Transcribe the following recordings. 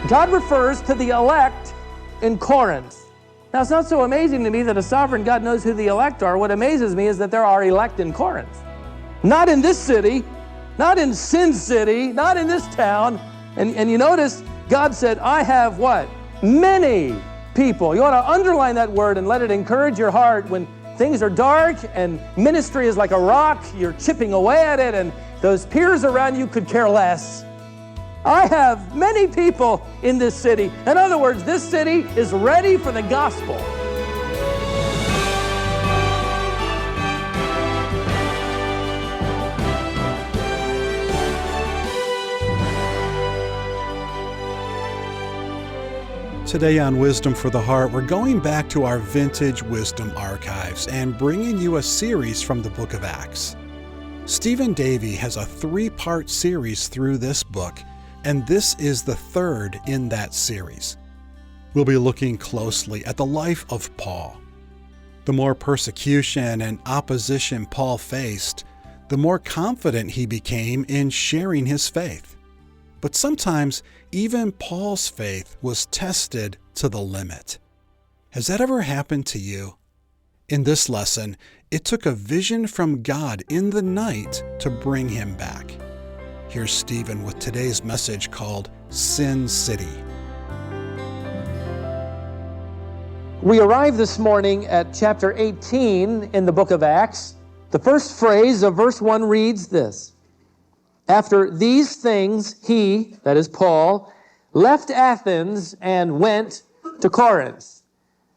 God refers to the elect in Corinth. Now, it's not so amazing to me that a sovereign God knows who the elect are. What amazes me is that there are elect in Corinth. Not in this city, not in Sin City, not in this town. And you notice God said, I have what? Many people. You ought to underline that word and let it encourage your heart when things are dark and ministry is like a rock. You're chipping away at it and those peers around you could care less. I have many people in this city. In other words, this city is ready for the gospel. Today on Wisdom for the Heart, we're going back to our vintage wisdom archives and bringing you a series from the book of Acts. Stephen Davey has a 3-part series through this book, and this is the 3rd in that series. We'll be looking closely at the life of Paul. The more persecution and opposition Paul faced, the more confident he became in sharing his faith. But sometimes even Paul's faith was tested to the limit. Has that ever happened to you? In this lesson, it took a vision from God in the night to bring him back. Here's Stephen with today's message called Sin City. We arrive this morning at chapter 18 in the book of Acts. The first phrase of verse 1 reads this: After these things, he, that is Paul, left Athens and went to Corinth.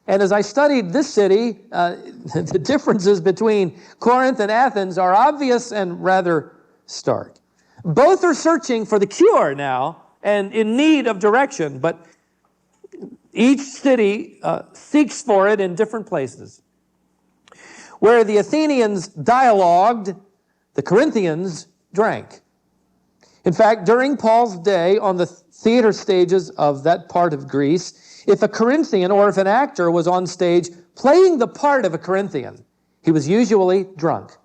And as I studied this city, the differences between Corinth and Athens are obvious and rather stark. Both are searching for the cure now and in need of direction, but each city seeks for it in different places. Where the Athenians dialogued, the Corinthians drank. In fact, during Paul's day on the theater stages of that part of Greece, if a Corinthian or if an actor was on stage playing the part of a Corinthian, he was usually drunk.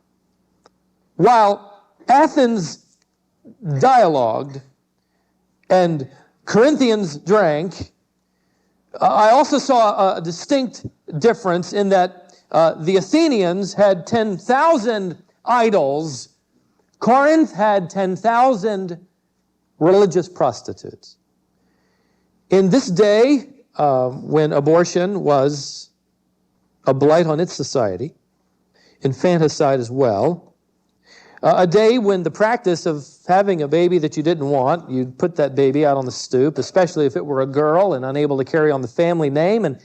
While Athens dialogued and Corinthians drank, I also saw a distinct difference in that the Athenians had 10,000 idols. Corinth had 10,000 religious prostitutes. In this day, when abortion was a blight on its society, infanticide as well, a day when the practice of having a baby that you didn't want, you'd put that baby out on the stoop, especially if it were a girl and unable to carry on the family name, and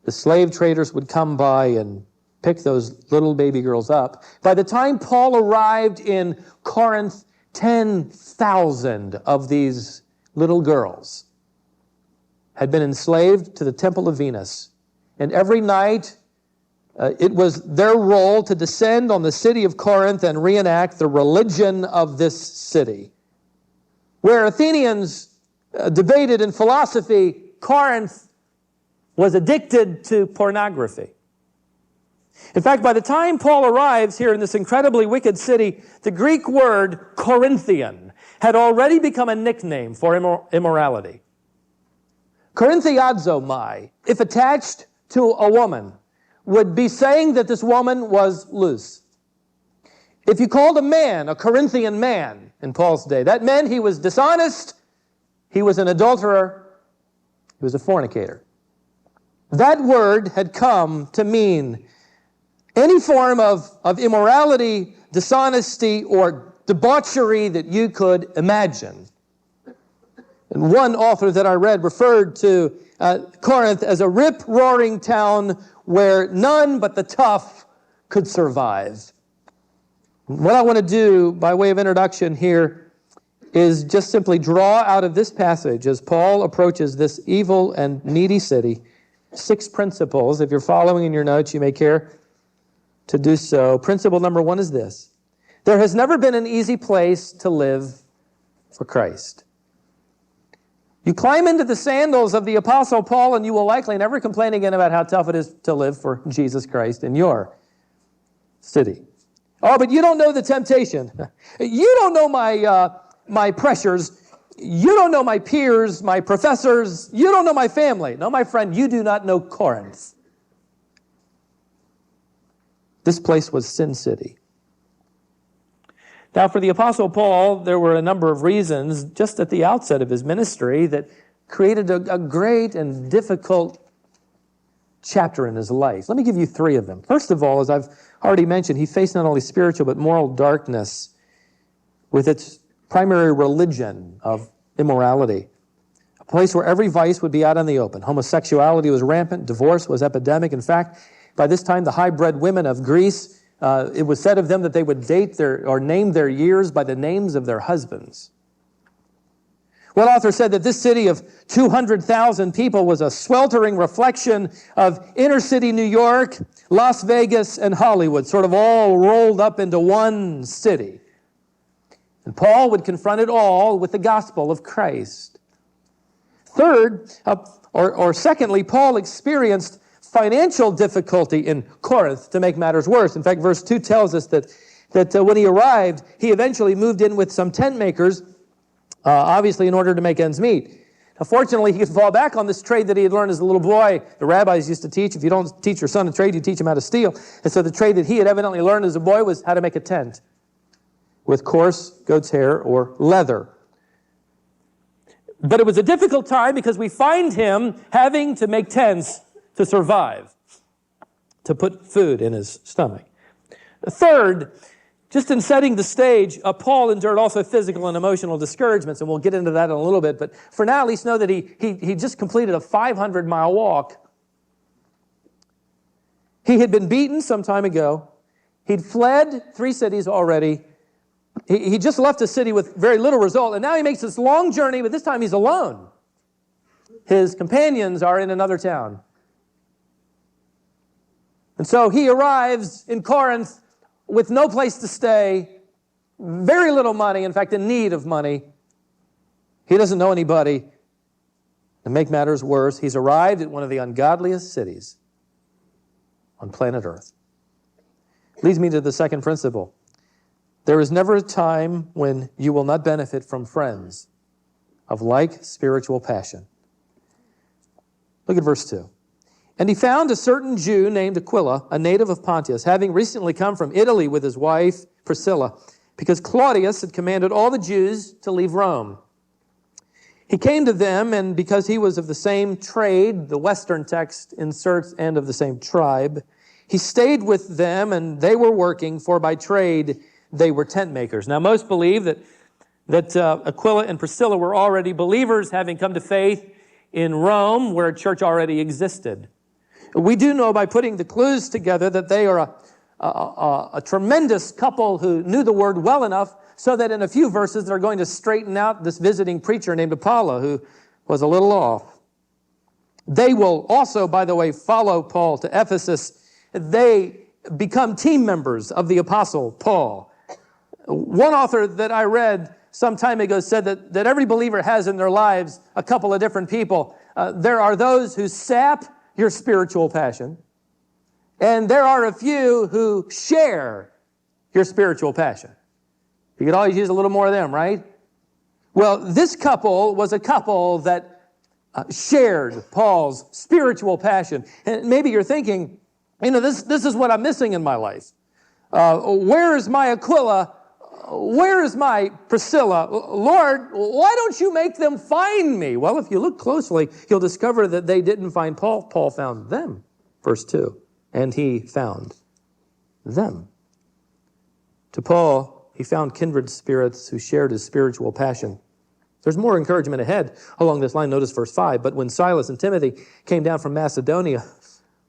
the slave traders would come by and pick those little baby girls up. By the time Paul arrived in Corinth, 10,000 of these little girls had been enslaved to the temple of Venus. And every night, it was their role to descend on the city of Corinth and reenact the religion of this city. Where Athenians debated in philosophy, Corinth was addicted to pornography. In fact, by the time Paul arrives here in this incredibly wicked city, the Greek word Corinthian had already become a nickname for immorality. Korinthiazomai, if attached to a woman, would be saying that this woman was loose. If you called a man a Corinthian man in Paul's day, that meant he was dishonest, he was an adulterer, he was a fornicator. That word had come to mean any form of immorality, dishonesty, or debauchery that you could imagine. And one author that I read referred to Corinth as a rip-roaring town where none but the tough could survive. What I want to do by way of introduction here is just simply draw out of this passage, as Paul approaches this evil and needy city, 6 principles. If you're following in your notes, you may care to do so. Principle number 1 is this: there has never been an easy place to live for Christ. You climb into the sandals of the Apostle Paul and you will likely never complain again about how tough it is to live for Jesus Christ in your city. Oh, but you don't know the temptation. You don't know my pressures. You don't know my peers, my professors. You don't know my family. No, my friend, you do not know Corinth. This place was Sin City. Now, for the Apostle Paul, there were a number of reasons just at the outset of his ministry that created a great and difficult chapter in his life. Let me give you three of them. First of all, as I've already mentioned, he faced not only spiritual but moral darkness with its primary religion of immorality. A place where every vice would be out in the open. Homosexuality was rampant. Divorce was epidemic. In fact, by this time, the high-bred women of Greece, it was said of them that they would date or name their years by the names of their husbands. One author said that this city of 200,000 people was a sweltering reflection of inner city New York, Las Vegas, and Hollywood, sort of all rolled up into one city. And Paul would confront it all with the gospel of Christ. Third, or secondly, Paul experienced financial difficulty in Corinth to make matters worse. In fact, verse 2 tells us that when he arrived, he eventually moved in with some tent makers, obviously in order to make ends meet. Now, fortunately, he could fall back on this trade that he had learned as a little boy. The rabbis used to teach, if you don't teach your son a trade, you teach him how to steal. And so the trade that he had evidently learned as a boy was how to make a tent with coarse goat's hair or leather. But it was a difficult time because we find him having to make tents to survive, to put food in his stomach. Third, just in setting the stage, Paul endured also physical and emotional discouragements, and we'll get into that in a little bit. But for now, at least know that he just completed a 500-mile walk. He had been beaten some time ago. He'd fled 3 cities already. He just left a city with very little result, and now he makes this long journey, but this time he's alone. His companions are in another town. And so he arrives in Corinth with no place to stay, very little money, in fact, in need of money. He doesn't know anybody. To make matters worse, he's arrived at one of the ungodliest cities on planet Earth. Leads me to the second principle. There is never a time when you will not benefit from friends of like spiritual passion. Look at verse 2. And he found a certain Jew named Aquila, a native of Pontus, having recently come from Italy with his wife Priscilla, because Claudius had commanded all the Jews to leave Rome. He came to them, and because he was of the same trade, the Western text inserts, and of the same tribe, he stayed with them, and they were working, for by trade they were tent makers. Now, most believe that Aquila and Priscilla were already believers, having come to faith in Rome, where a church already existed. We do know by putting the clues together that they are a tremendous couple who knew the word well enough so that in a few verses they're going to straighten out this visiting preacher named Apollo, who was a little off. They will also, by the way, follow Paul to Ephesus. They become team members of the Apostle Paul. One author that I read some time ago said that every believer has in their lives a couple of different people. There are those who sap your spiritual passion, and there are a few who share your spiritual passion. You could always use a little more of them, right? Well, this couple was a couple that shared Paul's spiritual passion. And maybe you're thinking, this is what I'm missing in my life. Where is my Aquila? Where is my Priscilla? Lord, why don't you make them find me? Well, if you look closely, you'll discover that they didn't find Paul. Paul found them. Verse 2. And he found them. To Paul, he found kindred spirits who shared his spiritual passion. There's more encouragement ahead along this line. Notice verse 5. But when Silas and Timothy came down from Macedonia,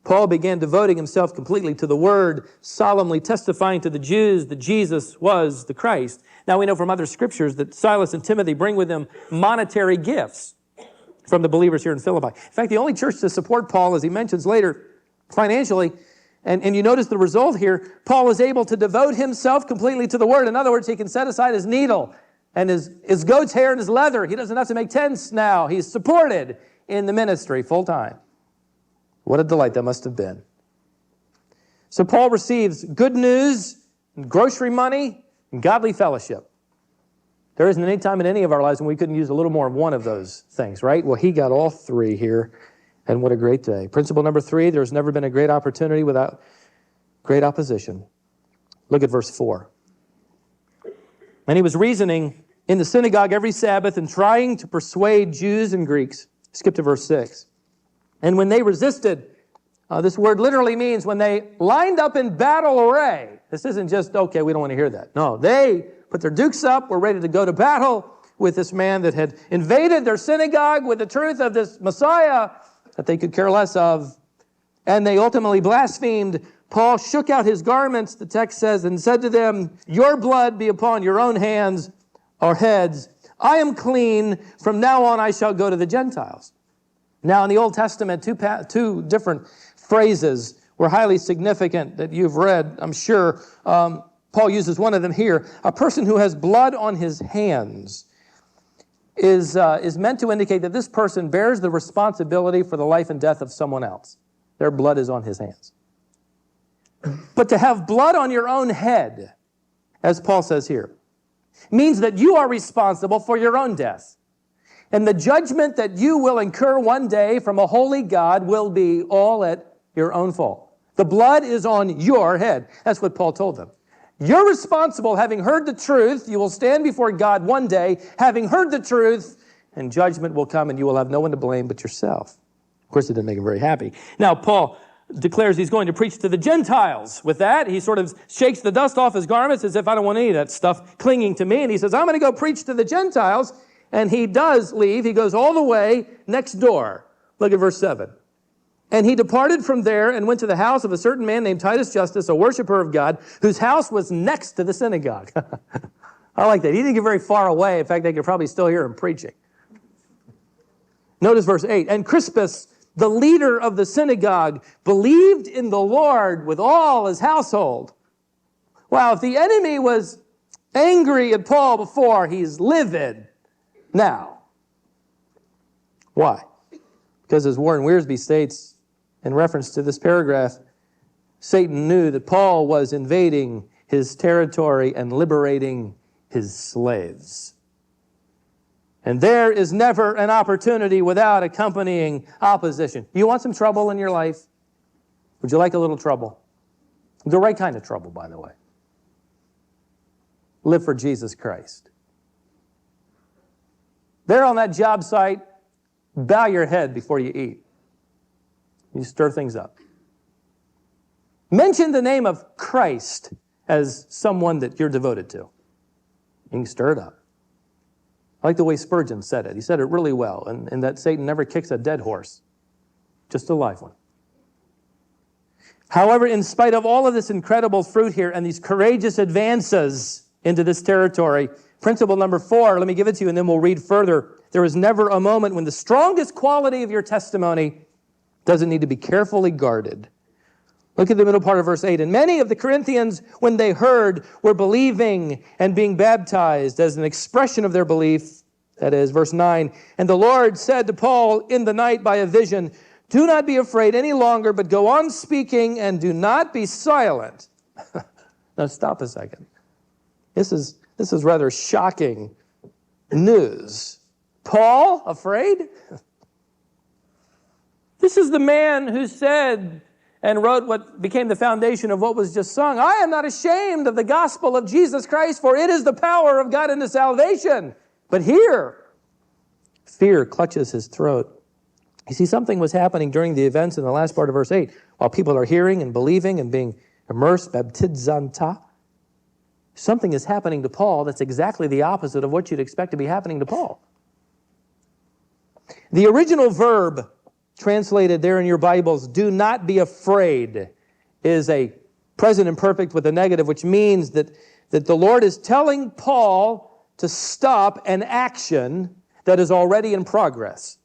Paul began devoting himself completely to the word, solemnly testifying to the Jews that Jesus was the Christ. Now we know from other scriptures that Silas and Timothy bring with them monetary gifts from the believers here in Philippi. In fact, the only church to support Paul, as he mentions later, financially, and you notice the result here, Paul is able to devote himself completely to the word. In other words, he can set aside his needle and his goat's hair and his leather. He doesn't have to make tents now. He's supported in the ministry full time. What a delight that must have been. So Paul receives good news and grocery money, and godly fellowship. There isn't any time in any of our lives when we couldn't use a little more of one of those things, right? Well, he got all three here, and what a great day. Principle number 3, there's never been a great opportunity without great opposition. Look at verse 4. And he was reasoning in the synagogue every Sabbath and trying to persuade Jews and Greeks. Skip to verse 6. And when they resisted, this word literally means when they lined up in battle array. This isn't just, okay, we don't want to hear that. No, they put their dukes up, were ready to go to battle with this man that had invaded their synagogue with the truth of this Messiah that they could care less of. And they ultimately blasphemed. Paul shook out his garments, the text says, and said to them, your blood be upon your own hands or heads. I am clean. From now on I shall go to the Gentiles. Now in the Old Testament, two different phrases were highly significant that you've read, I'm sure. Paul uses one of them here. A person who has blood on his hands is meant to indicate that this person bears the responsibility for the life and death of someone else. Their blood is on his hands. But to have blood on your own head, as Paul says here, means that you are responsible for your own death. And the judgment that you will incur one day from a holy God will be all at your own fault. The blood is on your head. That's what Paul told them. You're responsible, having heard the truth. You will stand before God one day, having heard the truth, and judgment will come, and you will have no one to blame but yourself. Of course, it didn't make him very happy. Now, Paul declares he's going to preach to the Gentiles. With that, he sort of shakes the dust off his garments as if I don't want any of that stuff clinging to me. And he says, I'm going to go preach to the Gentiles. And he does leave. He goes all the way next door. Look at verse 7. And he departed from there and went to the house of a certain man named Titus Justus, a worshiper of God, whose house was next to the synagogue. I like that. He didn't get very far away. In fact, they could probably still hear him preaching. Notice verse 8. And Crispus, the leader of the synagogue, believed in the Lord with all his household. Wow, if the enemy was angry at Paul before, he's livid now. Why? Because as Warren Wiersbe states in reference to this paragraph, Satan knew that Paul was invading his territory and liberating his slaves. And there is never an opportunity without accompanying opposition. You want some trouble in your life? Would you like a little trouble? The right kind of trouble, by the way. Live for Jesus Christ. There on that job site, bow your head before you eat. You stir things up. Mention the name of Christ as someone that you're devoted to. You can stir it up. I like the way Spurgeon said it. He said it really well, and that Satan never kicks a dead horse, just a live one. However, in spite of all of this incredible fruit here and these courageous advances into this territory, principle number 4, let me give it to you and then we'll read further. There is never a moment when the strongest quality of your testimony doesn't need to be carefully guarded. Look at the middle part of verse 8. And many of the Corinthians, when they heard, were believing and being baptized as an expression of their belief. That is, verse 9. And the Lord said to Paul in the night by a vision, do not be afraid any longer, but go on speaking and do not be silent. Now stop a second. This is rather shocking news. Paul, afraid? This is the man who said and wrote what became the foundation of what was just sung. I am not ashamed of the gospel of Jesus Christ, for it is the power of God unto salvation. But here, fear clutches his throat. You see, something was happening during the events in the last part of verse 8. While people are hearing and believing and being immersed, baptizanta, something is happening to Paul that's exactly the opposite of what you'd expect to be happening to Paul. The original verb translated there in your Bibles, do not be afraid, is a present imperfect with a negative, which means that the Lord is telling Paul to stop an action that is already in progress.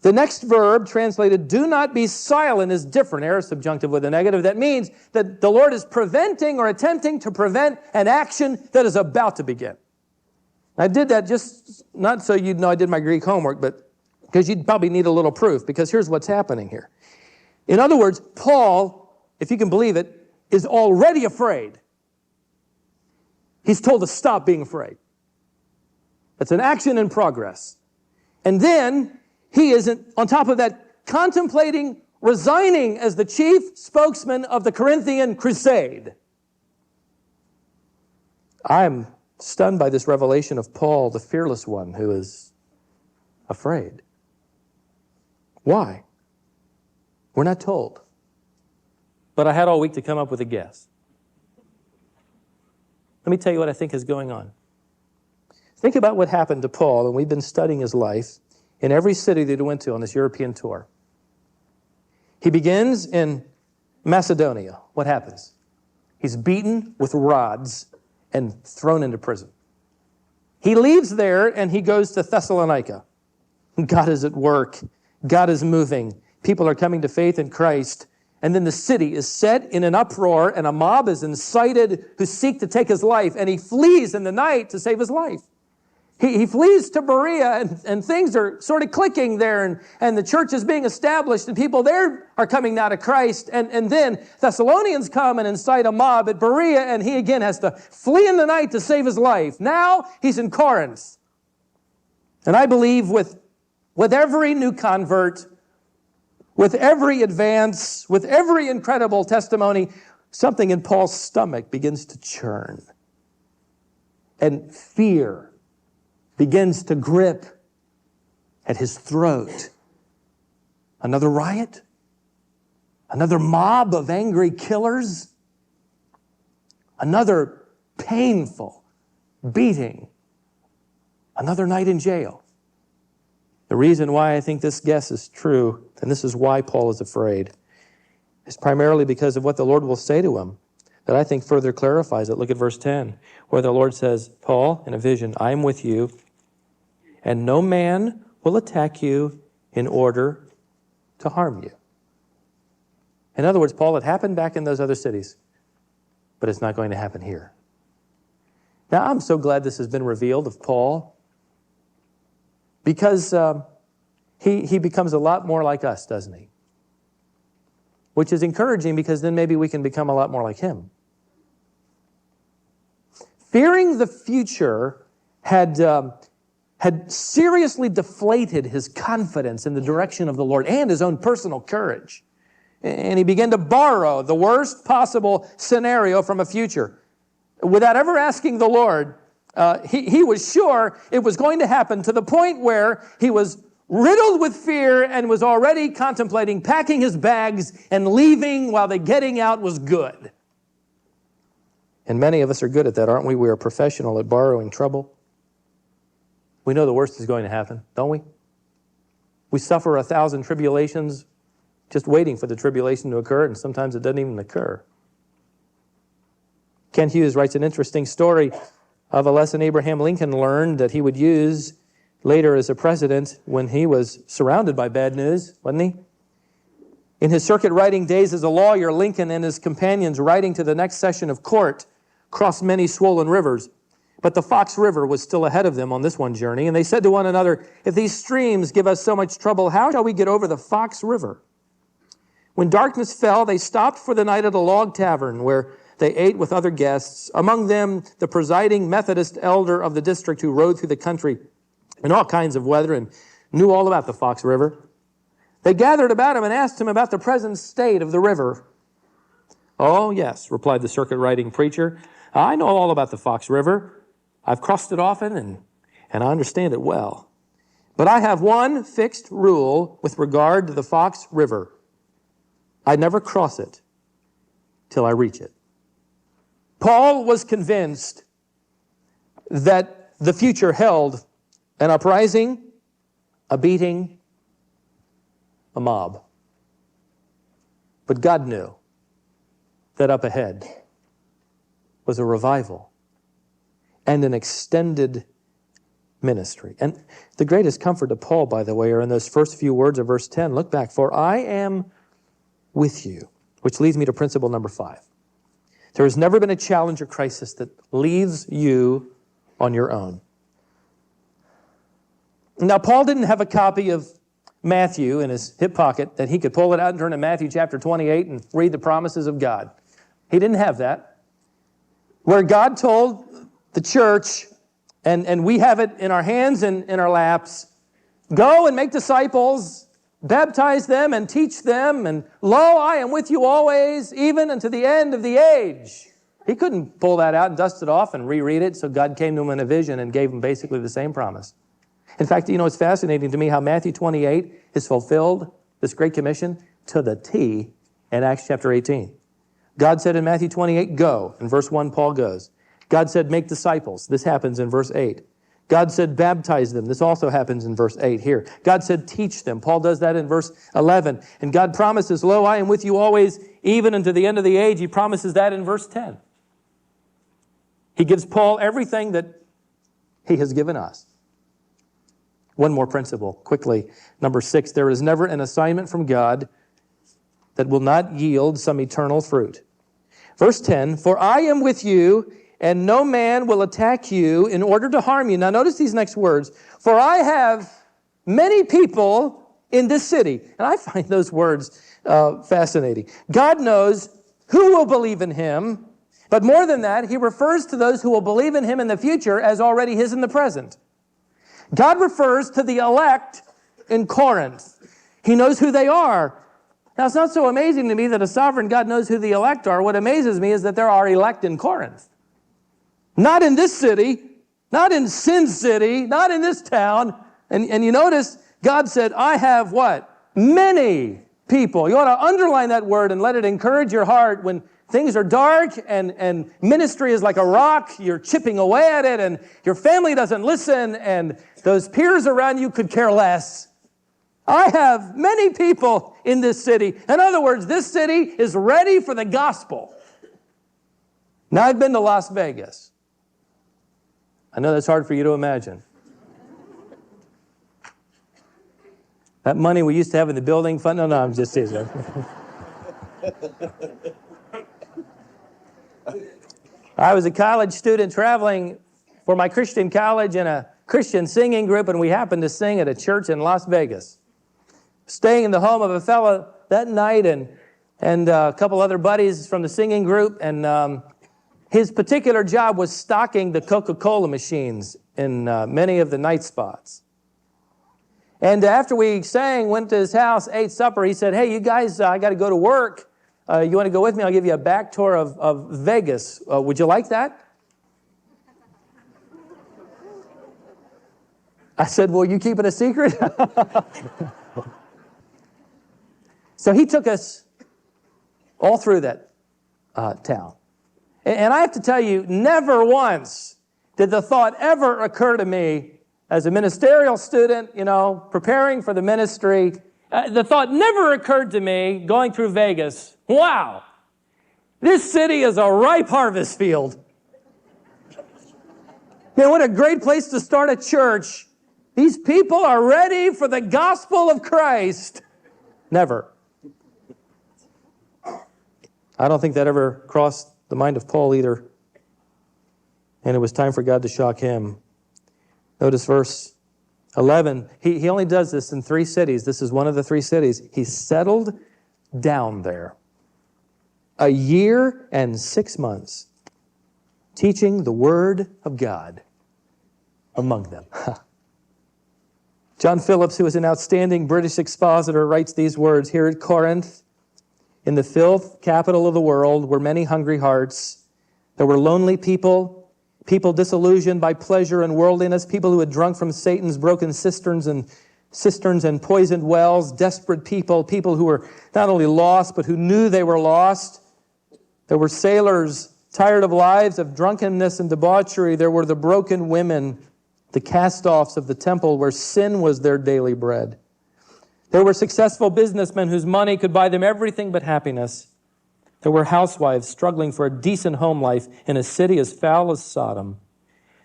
The next verb, translated do not be silent, is different, aorist subjunctive with a negative. That means that the Lord is preventing or attempting to prevent an action that is about to begin. I did that just not so you'd know I did my Greek homework, but because you'd probably need a little proof, because here's what's happening here. In other words, Paul, if you can believe it, is already afraid, he's told to stop being afraid. It's an action in progress. And then he is, on top of that, contemplating resigning as the chief spokesman of the Corinthian crusade. I'm stunned by this revelation of Paul, the fearless one, who is afraid. Why? We're not told. But I had all week to come up with a guess. Let me tell you what I think is going on. Think about what happened to Paul, and we've been studying his life in every city that he went to on this European tour. He begins in Macedonia. What happens? He's beaten with rods and thrown into prison. He leaves there and he goes to Thessalonica. God is at work. God is moving. People are coming to faith in Christ. And then the city is set in an uproar and a mob is incited who seek to take his life. And he flees in the night to save his life. He flees to Berea, and things are sort of clicking there, and the church is being established, and people there are coming now to Christ. And then Thessalonians come and incite a mob at Berea, and he again has to flee in the night to save his life. Now he's in Corinth. And I believe with every new convert, with every advance, with every incredible testimony, something in Paul's stomach begins to churn. And fear begins to grip at his throat. Another riot? Another mob of angry killers? Another painful beating? Another night in jail? The reason why I think this guess is true, and this is why Paul is afraid, is primarily because of what the Lord will say to him, that I think further clarifies it. Look at verse 10, where the Lord says, Paul, in a vision, I am with you, and no man will attack you in order to harm you. In other words, Paul, it happened back in those other cities, but it's not going to happen here. Now, I'm so glad this has been revealed of Paul, because he becomes a lot more like us, doesn't he? Which is encouraging, because then maybe we can become a lot more like him. Fearing the future had seriously deflated his confidence in the direction of the Lord and his own personal courage. And he began to borrow the worst possible scenario from a future. Without ever asking the Lord, he was sure it was going to happen, to the point where he was riddled with fear and was already contemplating packing his bags and leaving while the getting out was good. And many of us are good at that, aren't we? We are professional at borrowing trouble. We know the worst is going to happen, don't we? We suffer 1,000 tribulations just waiting for the tribulation to occur, and sometimes it doesn't even occur. Kent Hughes writes an interesting story of a lesson Abraham Lincoln learned that he would use later as a president when he was surrounded by bad news, wasn't he? In his circuit riding days as a lawyer, Lincoln and his companions riding to the next session of court crossed many swollen rivers. But the Fox River was still ahead of them on this one journey, and they said to one another, if these streams give us so much trouble, how shall we get over the Fox River? When darkness fell, they stopped for the night at a log tavern where they ate with other guests, among them the presiding Methodist elder of the district who rode through the country in all kinds of weather and knew all about the Fox River. They gathered about him and asked him about the present state of the river. Oh, yes, replied the circuit riding preacher. I know all about the Fox River. I've crossed it often, and I understand it well. But I have one fixed rule with regard to the Fox River. I never cross it till I reach it. Paul was convinced that the future held an uprising, a beating, a mob. But God knew that up ahead was a revival and an extended ministry. And the greatest comfort to Paul, by the way, are in those first few words of verse 10. Look back. For I am with you, which leads me to principle number 5. There has never been a challenge or crisis that leaves you on your own. Now, Paul didn't have a copy of Matthew in his hip pocket that he could pull it out and turn to Matthew chapter 28 and read the promises of God. He didn't have that. Where God told the church, and we have it in our hands and in our laps, go and make disciples, baptize them and teach them, and lo, I am with you always, even unto the end of the age. He couldn't pull that out and dust it off and reread it, so God came to him in a vision and gave him basically the same promise. In fact, you know, it's fascinating to me how Matthew 28 is fulfilled, this Great Commission, to the T in Acts chapter 18. God said in Matthew 28, go. In verse 1, Paul goes. God said, make disciples. This happens in verse 8. God said, baptize them. This also happens in verse 8 here. God said, teach them. Paul does that in verse 11. And God promises, lo, I am with you always, even unto the end of the age. He promises that in verse 10. He gives Paul everything that he has given us. One more principle, quickly. Number 6, there is never an assignment from God that will not yield some eternal fruit. Verse 10, for I am with you, and no man will attack you in order to harm you. Now notice these next words. For I have many people in this city. And I find those words fascinating. God knows who will believe in him, but more than that, he refers to those who will believe in him in the future as already his in the present. God refers to the elect in Corinth. He knows who they are. Now, it's not so amazing to me that a sovereign God knows who the elect are. What amazes me is that there are elect in Corinth. Not in this city, not in Sin City, not in this town. And you notice God said, I have what? Many people. You ought to underline that word and let it encourage your heart when things are dark and ministry is like a rock. You're chipping away at it and your family doesn't listen and those peers around you could care less. I have many people in this city. In other words, this city is ready for the gospel. Now, I've been to Las Vegas. I know that's hard for you to imagine. That money we used to have in the building fund, no, I'm just teasing. I was a college student traveling for my Christian college in a Christian singing group, and we happened to sing at a church in Las Vegas. Staying in the home of a fellow that night and a couple other buddies from the singing group, and his particular job was stocking the Coca-Cola machines in many of the night spots. And after we sang, went to his house, ate supper, he said, hey, you guys, I got to go to work. You want to go with me? I'll give you a back tour of Vegas. Would you like that? I said, well, you keep it a secret? So he took us all through that town. And I have to tell you, never once did the thought ever occur to me as a ministerial student, you know, preparing for the ministry. The thought never occurred to me going through Vegas. Wow, this city is a ripe harvest field. Man, what a great place to start a church. These people are ready for the gospel of Christ. Never. I don't think that ever crossed the mind of Paul either. And it was time for God to shock him. Notice verse 11. He only does this in 3 cities. This is one of the 3 cities. He settled down there 1 year and 6 months, teaching the word of God among them. John Phillips, who is an outstanding British expositor, writes these words here at Corinth. In the filth capital of the world were many hungry hearts. There were lonely people, people disillusioned by pleasure and worldliness, people who had drunk from Satan's broken cisterns and poisoned wells, desperate people, people who were not only lost, but who knew they were lost. There were sailors tired of lives of drunkenness and debauchery. There were the broken women, the cast-offs of the temple where sin was their daily bread. There were successful businessmen whose money could buy them everything but happiness. There were housewives struggling for a decent home life in a city as foul as Sodom.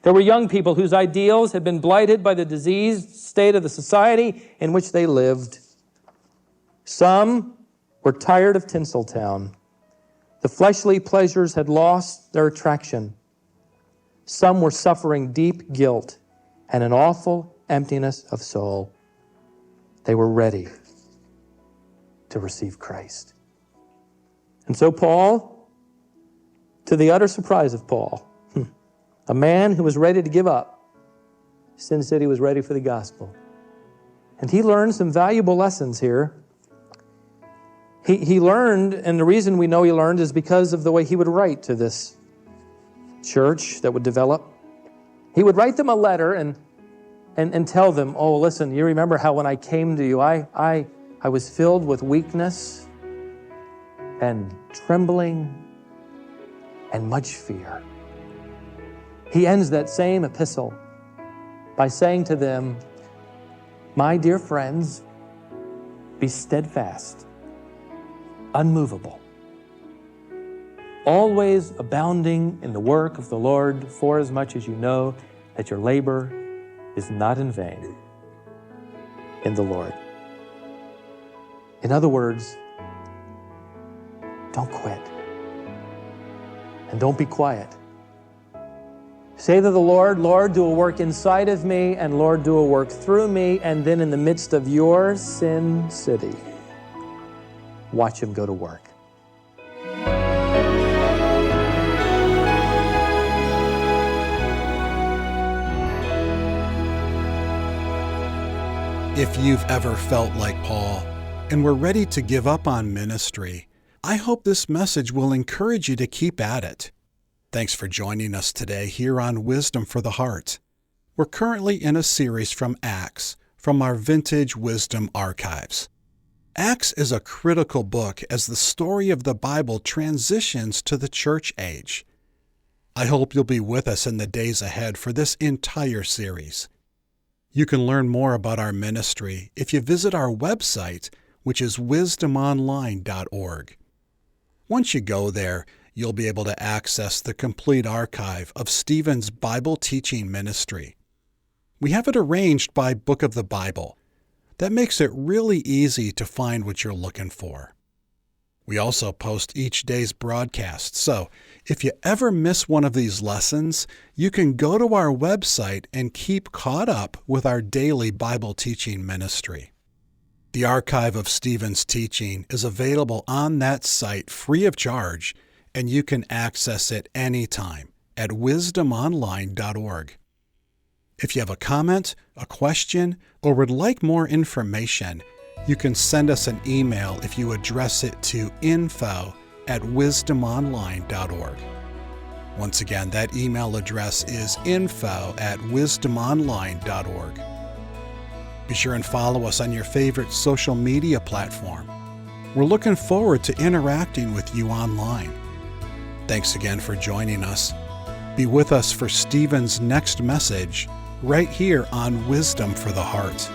There were young people whose ideals had been blighted by the diseased state of the society in which they lived. Some were tired of Tinseltown. The fleshly pleasures had lost their attraction. Some were suffering deep guilt and an awful emptiness of soul. They were ready to receive Christ. And so Paul to the utter surprise of Paul, a man who was ready to give up, Sin said he was ready for the gospel. And he learned some valuable lessons here. He learned, and the reason we know he learned is because of the way he would write to this church that would develop. He would write them a letter and tell them, oh, listen, you remember how when I came to you, I was filled with weakness and trembling and much fear. He ends that same epistle by saying to them, my dear friends, be steadfast, unmovable, always abounding in the work of the Lord, for as much as you know that your labor is not in vain in the Lord. In other words, don't quit. And don't be quiet. Say to the Lord, Lord, do a work inside of me, and Lord, do a work through me, and then in the midst of your sin city, watch him go to work. If you've ever felt like Paul and were ready to give up on ministry, I hope this message will encourage you to keep at it. Thanks for joining us today here on Wisdom for the Heart. We're currently in a series from Acts, from our Vintage Wisdom archives. Acts is a critical book as the story of the Bible transitions to the church age. I hope you'll be with us in the days ahead for this entire series. You can learn more about our ministry if you visit our website, which is wisdomonline.org. Once you go there, you'll be able to access the complete archive of Stephen's Bible teaching ministry. We have it arranged by book of the Bible. That makes it really easy to find what you're looking for. We also post each day's broadcast, so if you ever miss one of these lessons, you can go to our website and keep caught up with our daily Bible teaching ministry. The archive of Stephen's teaching is available on that site free of charge, and you can access it anytime at wisdomonline.org. If you have a comment, a question, or would like more information, you can send us an email if you address it to info@wisdomonline.org. Once again, that email address is info@wisdomonline.org. Be sure and follow us on your favorite social media platform. We're looking forward to interacting with you online. Thanks again for joining us. Be with us for Stephen's next message right here on Wisdom for the Heart.